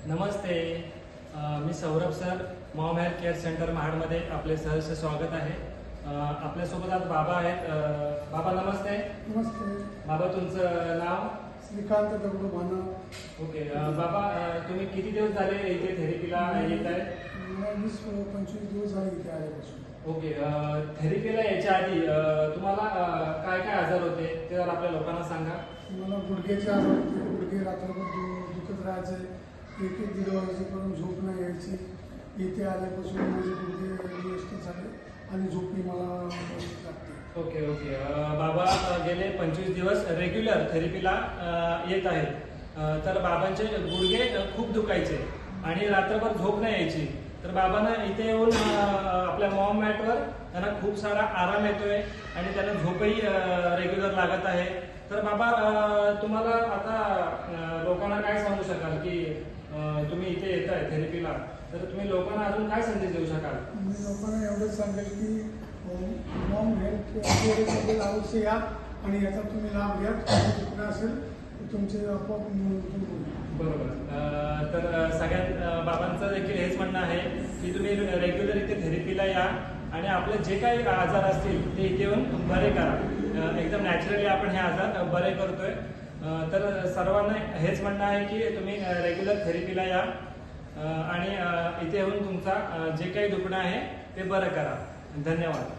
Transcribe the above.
नमस्ते. मी Saurabh sir, mom health care centre महाडमध्ये आपले सहर्ष स्वागत आहे. आपल्यासोबत आज बाबा आहेत. बाबा नमस्ते. नमस्ते. बाबा तुमचं नाव? श्रीकांत दगडू भाना. ओके. बाबा तुम्ही किती दिवस झाले इथे थेरपीला येत आहे? मला 20-25 दिवस झाले इथे आल्यापासून. ओके. थेरपीला यायच्या आधी तुम्हाला काय काय आजार होते ते जर आपल्या लोकांना सांगा. मला गुडघ्याचे आजार होते. गुडघे रात्रभर दुखत राहायचे. एक दीड वाजेपर्यंत झोप नाही यायची. इथे आल्यापासून माझे गुडघे व्यवस्थित झाले आणि झोपही मला लागते. Okay okay. बाबा गेले 25 दिवस रेग्युलर थेरपीला येत आहेत. तर बाबांचे गुडघे खूप दुखायचे आणि रात्रभर झोप नाही यायची. तर बाबांना इथे येऊन आपल्या मॉम मॅटवर त्यांना खूप सारा आराम येतोय आणि त्यांना झोपही रेग्युलर लागत आहे. तर बाबा तुम्हाला आता लोकांना काय सांगू शकाल की तुम्ही इथे येत आहे थेरपीला, तर तुम्ही लोकांना अजून काय संदेश देऊ शकाल? मी लोकांना एवढंच सांगेल की मॉम हेल्थ केअरमध्ये अवश्य या आणि याचा तुम्ही लाभ घ्या. दुखणं असेल तर तुमचे आपोआप बरोबर. तर सगळ्यात बाबांचं देखील हेच म्हणणं आहे की तुम्ही रेग्युलर इथे थेरपीला या आणि आपले जे काही आजार असतील ते इथे येऊन बरे करा. एकदम नॅचरली आपण हे आजार बरे करतोय. तर सर्वांना हेच म्हणणं आहे की तुम्ही रेग्युलर थेरपीला या आणि इथे येऊन तुमचा जे काही दुखणं आहे ते बरं करा. धन्यवाद.